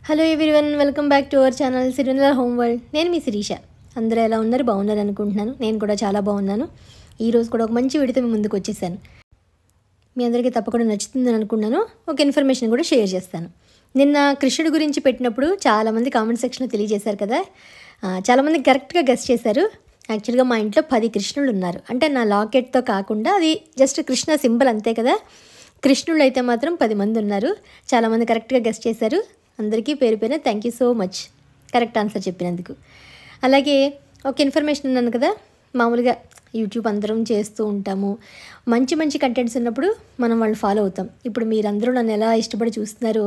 Hello everyone, welcome back to our channel Sirivennela home world. నేను మీ శిరీష. అందరూ ఎలా ఉన్నారు? బాగున్నారు అనుకుంటున్నాను. నేను కూడా చాలా బాగున్నాను. ఈరోజు కూడా ఒక మంచి వీడియోతో మీ ముందుకు వచ్చేసాను. మీ అందరికీ తప్పకుండా నచ్చుతుందని అనుకున్నాను. ఒక ఇన్ఫర్మేషన్ కూడా షేర్ చేస్తాను. నిన్న కృష్ణుడి గురించి పెట్టినప్పుడు చాలామంది కామెంట్ సెక్షన్లో తెలియజేశారు కదా. చాలామంది కరెక్ట్గా గెస్ చేశారు. యాక్చువల్గా మా ఇంట్లో 10 కృష్ణులు ఉన్నారు. అంటే నా లాకెట్తో కాకుండా అది జస్ట్ కృష్ణ సింబల్ అంతే కదా. కృష్ణుళ్ళు అయితే మాత్రం 10 మంది ఉన్నారు. చాలామంది కరెక్ట్గా గెస్ చేశారు. అందరికీ పేరు పేరున thank you so much correct answer చెప్పినందుకు. అలాగే ఒక ఇన్ఫర్మేషన్ ఉన్నాను కదా, మామూలుగా యూట్యూబ్ అందరం చేస్తూ ఉంటాము. మంచి మంచి కంటెంట్స్ ఉన్నప్పుడు మనం వాళ్ళు ఫాలో అవుతాం. ఇప్పుడు మీరందరూ నన్ను ఎలా ఇష్టపడి చూస్తున్నారో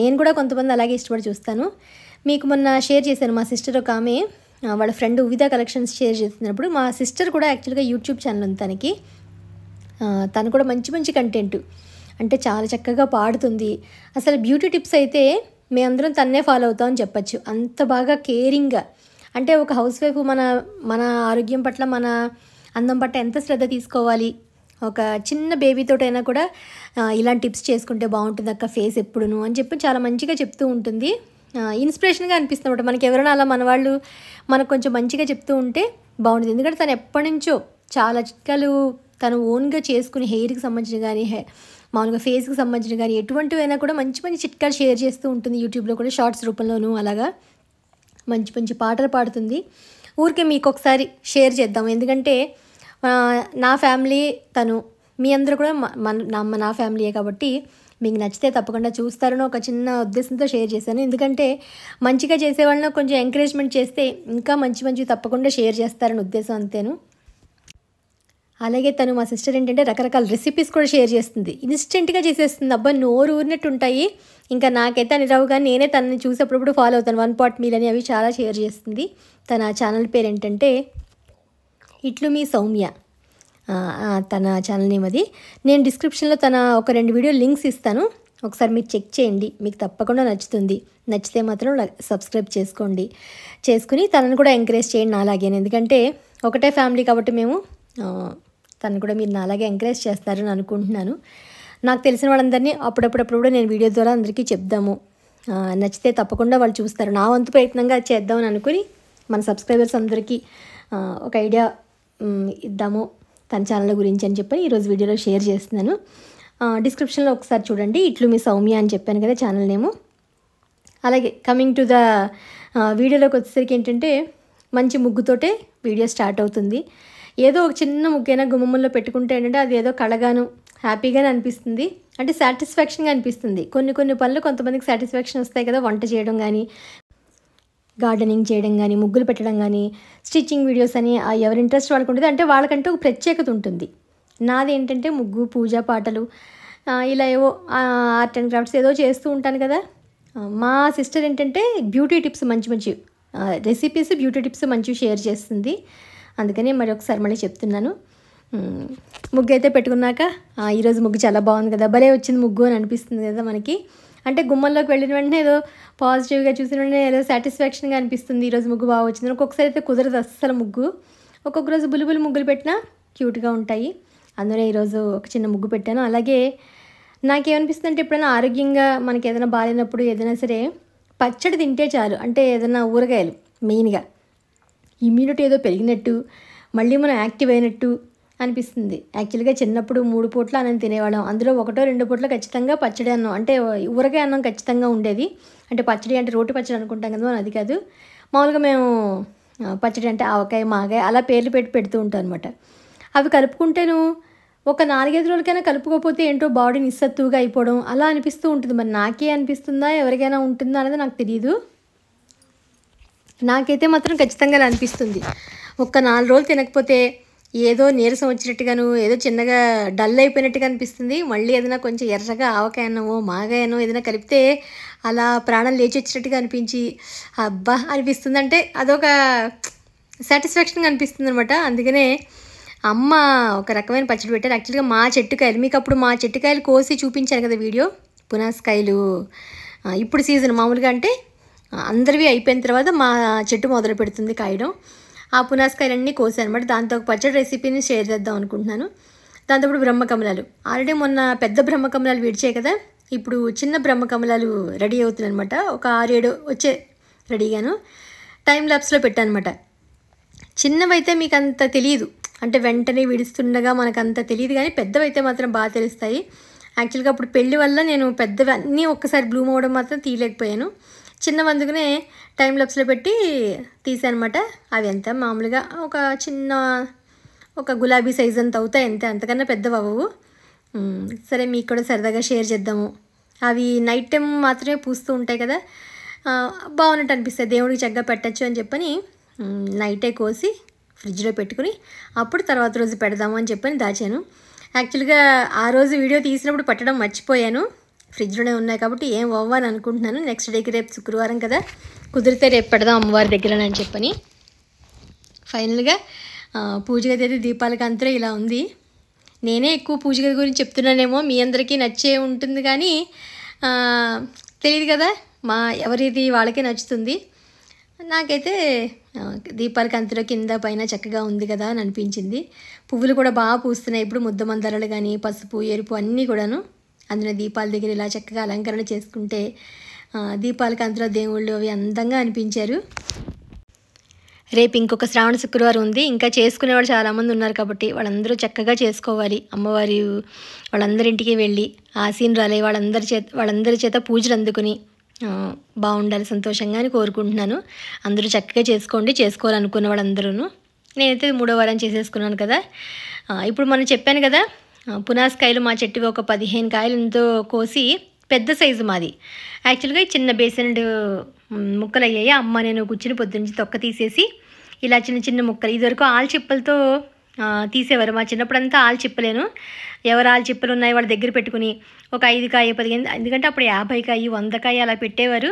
నేను కూడా కొంతమంది అలాగే ఇష్టపడి చూస్తాను. మీకు మొన్న షేర్ చేశాను, మా సిస్టర్ ఒక ఆమె వాళ్ళ ఫ్రెండ్ ఉవిదా కలెక్షన్స్ షేర్ చేస్తున్నప్పుడు, మా సిస్టర్ కూడా యాక్చువల్గా యూట్యూబ్ ఛానల్ ఉంది తనకి. తను కూడా మంచి మంచి కంటెంట్ అంటే చాలా చక్కగా పాడుతుంది. అసలు బ్యూటీ టిప్స్ అయితే మేమందరం తన్నే ఫాలో అవుతామని చెప్పచ్చు. అంత బాగా కేరింగ్గా, అంటే ఒక హౌస్ వైఫ్ మన ఆరోగ్యం పట్ల, మన అందం పట్ల ఎంత శ్రద్ధ తీసుకోవాలి, ఒక చిన్న బేబీతోటైనా కూడా ఇలాంటి టిప్స్ చేసుకుంటే బాగుంటుంది అక్క ఫేస్ ఎప్పుడును అని చెప్పి చాలా మంచిగా చెప్తూ ఉంటుంది. ఇన్స్పిరేషన్గా అనిపిస్తుంది అనమాట. మనకి ఎవరైనా అలా మన వాళ్ళు మనకు కొంచెం మంచిగా చెప్తూ ఉంటే బాగుంటుంది. ఎందుకంటే తను ఎప్పటి నుంచో చాలా చిట్కాలు తను ఓన్గా చేసుకుని, హెయిర్కి సంబంధించిన కానీ మామూలుగా ఫేస్కి సంబంధించిన కానీ ఎటువంటివైనా కూడా మంచి మంచి చిట్కాలు షేర్ చేస్తూ ఉంటుంది. యూట్యూబ్లో కూడా షార్ట్స్ రూపంలోనూ అలాగా మంచి మంచి పాటలు పాడుతుంది. ఊరికే మీకు ఒకసారి షేర్ చేద్దాం. ఎందుకంటే నా ఫ్యామిలీ తను, మీ అందరూ కూడా నా ఫ్యామిలీయే కాబట్టి మీకు నచ్చితే తప్పకుండా చూస్తారని ఒక చిన్న ఉద్దేశంతో షేర్ చేశాను. ఎందుకంటే మంచిగా చేసే వాళ్ళని కొంచెం ఎంకరేజ్మెంట్ చేస్తే ఇంకా మంచి మంచివి తప్పకుండా షేర్ చేస్తారని ఉద్దేశం అంతేను. అలాగే తను, మా సిస్టర్ ఏంటంటే రకరకాల రెసిపీస్ కూడా షేర్ చేస్తుంది. ఇన్స్టెంట్గా చేసేస్తుంది. అబ్బా నోరు ఊరినట్టు ఉంటాయి. ఇంకా నాకైతే అని రావు, కానీ నేనే తనని చూసి అప్పుడప్పుడు ఫాలో అవుతాను. 1 pot మీల్ అని అవి చాలా షేర్ చేస్తుంది. తన ఛానల్ పేరు ఏంటంటే ఇట్లు మీ సౌమ్య, తన ఛానల్ నేమ్ అది. నేను డిస్క్రిప్షన్లో తన ఒక 2 వీడియో లింక్స్ ఇస్తాను, ఒకసారి మీరు చెక్ చేయండి. మీకు తప్పకుండా నచ్చుతుంది. నచ్చితే మాత్రం సబ్స్క్రైబ్ చేసుకుని తనను కూడా ఎంకరేజ్ చేయండి నాలాగే. ఎందుకంటే ఒకటే ఫ్యామిలీ కాబట్టి మేము, తను కూడా మీరు నాలాగే ఎంకరేజ్ చేస్తారని అనుకుంటున్నాను. నాకు తెలిసిన వాళ్ళందరినీ అప్పుడప్పుడు నేను వీడియో ద్వారా అందరికీ చెప్దాము. నచ్చితే తప్పకుండా వాళ్ళు చూస్తారు. నా వంతు ప్రయత్నంగా చేద్దామని అనుకుని మన సబ్స్క్రైబర్స్ అందరికీ ఒక ఐడియా ఇద్దాము తన ఛానల్ గురించి అని చెప్పి ఈరోజు వీడియోలో షేర్ చేస్తున్నాను. డిస్క్రిప్షన్లో ఒకసారి చూడండి. ఇట్లు మీ సౌమ్య అని చెప్పాను కదా ఛానల్ నేము. అలాగే కమింగ్ టు ద వీడియోలోకి వచ్చేసరికి ఏంటంటే మంచి ముగ్గుతోటే వీడియో స్టార్ట్ అవుతుంది. ఏదో ఒక చిన్న ముగ్గైనా గుమ్మముల్లో పెట్టుకుంటే ఏంటంటే అది ఏదో కళగాను హ్యాపీగానే అనిపిస్తుంది. అంటే సాటిస్ఫాక్షన్గా అనిపిస్తుంది. కొన్ని పనులు కొంతమందికి సాటిస్ఫాక్షన్ వస్తాయి కదా, వంట చేయడం కానీ, గార్డెనింగ్ చేయడం కానీ, ముగ్గులు పెట్టడం కానీ, స్టిచ్చింగ్ వీడియోస్ అని ఎవరి ఇంట్రెస్ట్ వాళ్ళకు ఉంటుంది. అంటే వాళ్ళకంటే ఒక ప్రత్యేకత ఉంటుంది. నాది ఏంటంటే ముగ్గు, పూజ, పాటలు, ఇలా ఏవో ఆర్ట్ అండ్ క్రాఫ్ట్స్ ఏదో చేస్తూ ఉంటాను కదా. మా సిస్టర్ ఏంటంటే బ్యూటీ టిప్స్ మంచి రెసిపీస్, బ్యూటీ టిప్స్ మంచివి షేర్ చేస్తుంది. అందుకని మళ్ళీ చెప్తున్నాను. ముగ్గు అయితే పెట్టుకున్నాక ఈరోజు ముగ్గు చాలా బాగుంది కదా, భలే వచ్చింది ముగ్గు అని అనిపిస్తుంది కదా మనకి. అంటే గుమ్మంలోకి వెళ్ళిన వెంటనే ఏదో పాజిటివ్గా చూసిన వెంటనే ఏదో సాటిస్ఫాక్షన్గా అనిపిస్తుంది. ఈరోజు ముగ్గు బాగా వచ్చింది. ఒక్కొక్కసారి అయితే కుదరదు అస్సలు ముగ్గు. ఒక్కొక్క రోజు బుల్బుల్ ముగ్గులు పెట్టినా క్యూట్గా ఉంటాయి. అందులో ఈరోజు ఒక చిన్న ముగ్గు పెట్టాను. అలాగే నాకేమనిపిస్తుంది అంటే ఎప్పుడైనా ఆరోగ్యంగా మనకి ఏదైనా బాగాలేనప్పుడు ఏదైనా సరే పచ్చడి తింటే చాలు. అంటే ఏదైనా ఊరగాయలు మెయిన్గా ఇమ్యూనిటీ ఏదో పెరిగినట్టు, మళ్ళీ మనం యాక్టివ్ అయినట్టు అనిపిస్తుంది. యాక్చువల్గా చిన్నప్పుడు 3 పూట్ల అన్నం తినేవాళ్ళం. అందులో 1-2 పూట్ల ఖచ్చితంగా పచ్చడి అన్నం, అంటే ఊరగాయ అన్నం ఖచ్చితంగా ఉండేది. అంటే పచ్చడి అంటే రోటి పచ్చడి అనుకుంటాం కదా, అది కాదు. మామూలుగా మేము పచ్చడి అంటే ఆవకాయ, మాగాయ అలా పేర్లు పెడుతూ ఉంటాం అనమాట. అవి కలుపుకుంటేను ఒక 4-5 రోజులకైనా కలుపుకోకపోతే ఏంటో బాడీ నిస్సత్తుగా అయిపోవడం అలా అనిపిస్తూ ఉంటుంది. మరి నాకే అనిపిస్తుందా, ఎవరికైనా ఉంటుందా అనేది నాకు తెలియదు. నాకైతే మాత్రం ఖచ్చితంగా అనిపిస్తుంది. ఒక్క 4 రోజులు తినకపోతే ఏదో నీరసం వచ్చినట్టుగాను, ఏదో చిన్నగా డల్ అయిపోయినట్టుగా అనిపిస్తుంది. మళ్ళీ ఏదైనా కొంచెం ఎర్రగా ఆవకాయనో మాగాయనో ఏదైనా కలిపితే అలా ప్రాణం లేచి వచ్చినట్టుగా అనిపించి అబ్బా అనిపిస్తుంది. అంటే అదొక సాటిస్ఫాక్షన్గా అనిపిస్తుంది అనమాట. అందుకనే అమ్మ ఒక రకమైన పచ్చడి పెట్టారు. యాక్చువల్గా మా చెట్టుకాయలు, మీకు అప్పుడు మా చెట్టుకాయలు కోసి చూపించాను కదా వీడియో. పునాసకాయలు ఇప్పుడు సీజన్ మామూలుగా, అంటే అందరివి అయిపోయిన తర్వాత మా చెట్టు మొదలు పెడుతుంది కాయడం. ఆ పునాసకాయలన్నీ కోసాను అనమాట. దాంతో ఒక పచ్చడి రెసిపీని షేర్ చేద్దాం అనుకుంటున్నాను. దాంతోపాటు బ్రహ్మకమలాలు, ఆల్రెడీ మొన్న పెద్ద బ్రహ్మకమలాలు విడిచాయి కదా, ఇప్పుడు చిన్న బ్రహ్మకమలాలు రెడీ అవుతున్నాయి అనమాట. ఒక 6-7 వచ్చే రెడీగాను టైం ల్యాప్స్లో పెట్టానమాట. చిన్నవైతే మీకు అంత తెలియదు, అంటే వెంటనే విడుస్తుండగా మనకు అంత తెలియదు, కానీ పెద్దవైతే మాత్రం బాగా తెలుస్తాయి. యాక్చువల్గా అప్పుడు పెళ్ళి వల్ల నేను పెద్దవి అన్నీ ఒక్కసారి బ్లూమ్ అవ్వడం మాత్రం తీయలేకపోయాను. చిన్నవి అందుకనే టైం ల్యాప్స్లో పెట్టి తీసానమాట. అవి ఎంత మామూలుగా ఒక గులాబీ సైజ్ అంత అవుతాయి అంతే, అంతకన్నా పెద్దవి అవ్వవు. సరే మీకు కూడా సరదాగా షేర్ చేద్దాము. అవి నైట్ టైం మాత్రమే పూస్తూ ఉంటాయి కదా, బాగున్నట్టు అనిపిస్తాయి, దేవుడికి చక్కగా పెట్టచ్చు అని చెప్పని నైటే కోసి ఫ్రిడ్జ్లో పెట్టుకుని అప్పుడు తర్వాత రోజు పెడదాము అని చెప్పని దాచాను. యాక్చువల్గా ఆ రోజు వీడియో తీసినప్పుడు పెట్టడం మర్చిపోయాను, ఫ్రిడ్జ్లోనే ఉన్నాయి కాబట్టి ఏం అవ్వని అనుకుంటున్నాను. నెక్స్ట్ డేకి రేపు శుక్రవారం కదా, కుదిరితే రేపు పెడదాం అమ్మవారి దగ్గర అని చెప్పని. ఫైనల్గా పూజ గది అయితే దీపాలకి అంతా ఇలా ఉంది. నేనే ఎక్కువ పూజ గది గురించి చెప్తున్నానేమో, మీ అందరికీ నచ్చే ఉంటుంది కానీ తెలియదు కదా, ఎవరిది వాళ్ళకే నచ్చుతుంది. నాకైతే దీపాలకి అంతలో కింద పైన చక్కగా ఉంది కదా అని అనిపించింది. పువ్వులు కూడా బాగా పూస్తున్నాయి ఇప్పుడు, ముద్ద మందారాలు కానీ పసుపు ఎరుపు అన్నీ కూడాను. అందులో దీపాల దగ్గర ఇలా చక్కగా అలంకరణ చేసుకుంటే దీపాలకి అంతలో దేవుళ్ళు అవి అందంగా అనిపించారు. రేపు ఇంకొక శ్రావణ శుక్రవారం ఉంది, ఇంకా చేసుకునేవాళ్ళు చాలామంది ఉన్నారు కాబట్టి వాళ్ళందరూ చక్కగా చేసుకోవాలి. అమ్మవారి వాళ్ళందరింటికి వెళ్ళి ఆశీనురాలై వాళ్ళందరి చేత పూజలు అందుకుని బాగుండాలి సంతోషంగా అని కోరుకుంటున్నాను. అందరూ చక్కగా చేసుకోవాలనుకున్న వాళ్ళందరూ. నేనైతే 3వ వారం చేసేసుకున్నాను కదా. ఇప్పుడు మనం చెప్పాను కదా, పునాసకాయలు మా చెట్టువి ఒక 15 కాయలతో కోసి, పెద్ద సైజు మాది. యాక్చువల్గా చిన్న బేసన్ ముక్కలు అయ్యాయి. అమ్మ నేను కూర్చుని పొద్దున్నే తొక్క తీసేసి ఇలా చిన్న చిన్న ముక్కలు, ఇదివరకు ఆల్చిప్పలతో తీసేవారు. మా చిన్నప్పుడంతా ఆల్చిప్పలేను, ఎవరు ఆల్చిప్పలు ఉన్నాయి వాళ్ళ దగ్గర పెట్టుకుని ఒక 5 కాయ 15, ఎందుకంటే అప్పుడు 50 కాయ 100 కాయ అలా పెట్టేవారు.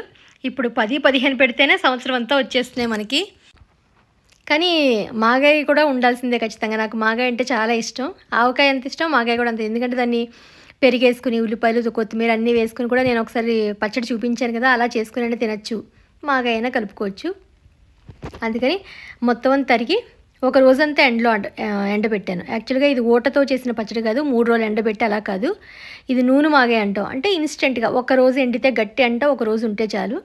ఇప్పుడు 10-15 పెడితేనే సంవత్సరం అంతా వచ్చేస్తున్నాయి మనకి. కానీ మాగాయ కూడా ఉండాల్సిందే ఖచ్చితంగా, నాకు మాగాయ అంటే చాలా ఇష్టం. ఆవకాయ ఎంత ఇష్టం, మాగాయ కూడా అంతే. ఎందుకంటే దాన్ని పెరిగేసుకుని ఉల్లిపాయలు కొత్తిమీర అన్నీ వేసుకుని కూడా నేను ఒకసారి పచ్చడి చూపించాను కదా, అలా చేసుకుని తినచ్చు, మాగాయ అయినా కలుపుకోవచ్చు. అందుకని మొత్తం అంతా తరిగి ఒక రోజంతా ఎండబెట్టాను. యాక్చువల్గా ఇది ఊటతో చేసిన పచ్చడి కాదు, 3 రోజులు ఎండబెట్టి అలా కాదు. ఇది నూనె మాగాయ అంటాం, అంటే ఇన్స్టెంట్గా ఒక రోజు ఎండితే గట్టి అంటాం, ఒక రోజు ఉంటే చాలు.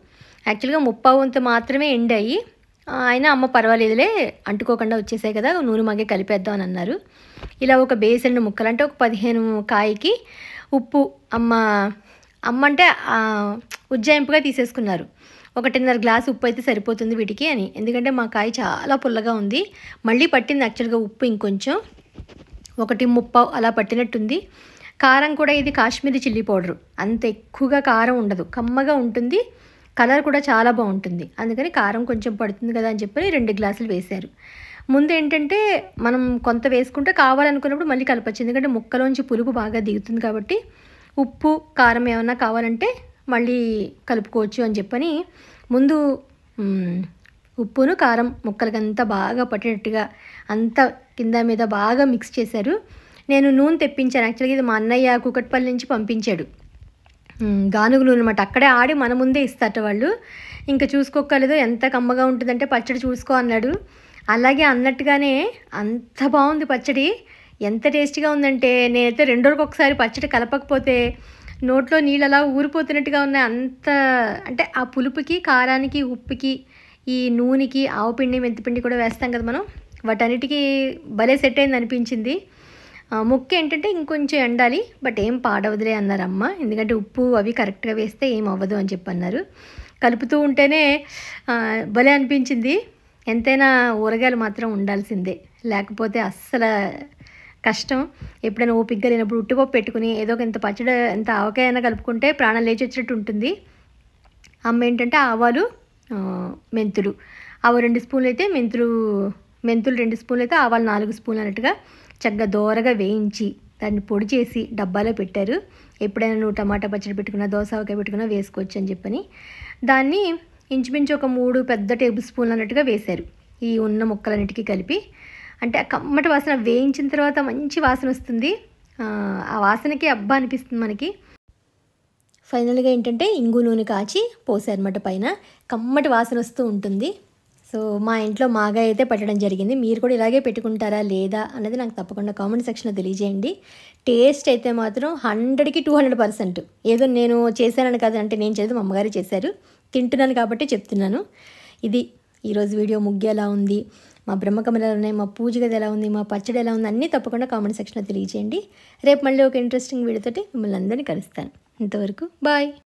యాక్చువల్గా 30 వంతు మాత్రమే ఎండాయి, అయినా అమ్మ పర్వాలేదులే అంటుకోకుండా వచ్చేసాయి కదా, నూనె మాగే కలిపేద్దాం అని అన్నారు. ఇలా ఒక బేసన్ ముక్కలు అంటే ఒక 15 కాయకి ఉప్పు అమ్మ అంటే ఉజ్జాయింపుగా తీసేసుకున్నారు. 1.5 గ్లాసు ఉప్పు అయితే సరిపోతుంది వీటికి అని, ఎందుకంటే మా కాయ చాలా పుల్లగా ఉంది. మళ్ళీ పట్టింది యాక్చువల్గా ఉప్పు ఇంకొంచెం, 1.35 అలా పట్టినట్టుంది. కారం కూడా ఇది కాశ్మీరీ చిల్లీ పౌడరు, అంత ఎక్కువగా కారం ఉండదు, కమ్మగా ఉంటుంది, కలర్ కూడా చాలా బాగుంటుంది. అందుకని కారం కొంచెం పడుతుంది కదా అని చెప్పి 2 గ్లాసులు వేశారు. ముందు ఏంటంటే మనం కొంత వేసుకుంటే కావాలనుకున్నప్పుడు మళ్ళీ కలపచ్చు, ఎందుకంటే ముక్కలోంచి పులుపు బాగా దిగుతుంది కాబట్టి. ఉప్పు కారం ఏమన్నా కావాలంటే మళ్ళీ కలుపుకోవచ్చు అని చెప్పని ముందు ఉప్పును కారం ముక్కలకంతా బాగా పట్టినట్టుగా అంతా కింద మీద బాగా మిక్స్ చేశారు. నేను నూనె తెప్పించాను, యాక్చువల్గా ఇది మా అన్నయ్య కూకట్పల్లి నుంచి పంపించాడు, గానుగు నూనె అనమాట. అక్కడే ఆడి మన ముందే ఇస్తారట వాళ్ళు, ఇంకా చూసుకోగలదు ఎంత కమ్మగా ఉంటుందంటే పచ్చడి చూసుకో అన్నాడు. అలాగే అన్నట్టుగానే అంత బాగుంది పచ్చడి, ఎంత టేస్టీగా ఉందంటే నేనైతే 2 రోజులకు ఒకసారి పచ్చడి కలపకపోతే నోట్లో నీళ్ళు అలా ఊరిపోతున్నట్టుగా ఉన్నాయి. అంత అంటే ఆ పులుపుకి కారానికి ఉప్పుకి ఈ నూనెకి ఆవుపిండి మెంతిపిండి కూడా వేస్తాం కదా మనం, వాటన్నిటికీ భలే సెట్ అయింది అనిపించింది. ముక్క ఏంటంటే ఇంకొంచెం ఎండాలి, బట్ ఏం పాడవదులే అన్నారు అమ్మ, ఎందుకంటే ఉప్పు అవి కరెక్ట్గా వేస్తే ఏం అవ్వదు అని చెప్పి అన్నారు. కలుపుతూ ఉంటేనే భలే అనిపించింది. ఎంతైనా ఊరగాయలు మాత్రం ఉండాల్సిందే, లేకపోతే అస్సలు కష్టం. ఎప్పుడైనా ఓపికగా లేనప్పుడు ఉట్టిపప్పు పెట్టుకుని ఏదో ఒక ఇంత పచ్చడి ఎంత ఆవకాయ అయినా కలుపుకుంటే ప్రాణం లేచి వచ్చినట్టు ఉంటుంది. అమ్మ ఏంటంటే ఆవాలు మెంతులు 2 స్పూన్లు అయితే మెంతులు 2 స్పూన్లు అయితే ఆవాలు 4 స్పూన్లు అన్నట్టుగా చక్కగా దోరగా వేయించి దాన్ని పొడి చేసి డబ్బాలో పెట్టారు. ఎప్పుడైనా నువ్వు టమాటా పచ్చడి పెట్టుకున్నా దోసకాయ పెట్టుకున్నా వేసుకోవచ్చు అని చెప్పని దాన్ని ఇంచుమించు ఒక 3 పెద్ద టేబుల్ స్పూన్లు అన్నట్టుగా వేశారు ఈ ఉన్న ముక్కలన్నిటికీ కలిపి. అంటే ఆ కమ్మటి వాసన, వేయించిన తర్వాత మంచి వాసన వస్తుంది, ఆ వాసనకి అబ్బా అనిపిస్తుంది మనకి. ఫైనల్గా ఏంటంటే ఇంగు నూనె కాచి పోసారనమాట పైన, కమ్మటి వాసన వస్తూ ఉంటుంది. సో మా ఇంట్లో మాగాయ అయితే పెట్టడం జరిగింది. మీరు కూడా ఇలాగే పెట్టుకుంటారా లేదా అన్నది నాకు తప్పకుండా కామెంట్ సెక్షన్లో తెలియజేయండి. టేస్ట్ అయితే మాత్రం 100కి 200%. ఏదో నేను చేశానని కాదు, అంటే నేను చేసి మా అమ్మగారే చేశారు. తింటున్నాను కాబట్టి చెప్తున్నాను. ఇది ఈరోజు వీడియో. ముగ్గు ఎలా ఉంది, మా బ్రహ్మకమలు ఎలా ఉన్నాయి, మా పూజ గది ఎలా ఉంది, మా పచ్చడి ఎలా ఉంది అన్నీ తప్పకుండా కామెంట్ సెక్షన్లో తెలియజేయండి. రేపు మళ్ళీ ఒక ఇంట్రెస్టింగ్ వీడియోతోటి మిమ్మల్ని అందరినీ కలుస్తాను. ఇంతవరకు బాయ్.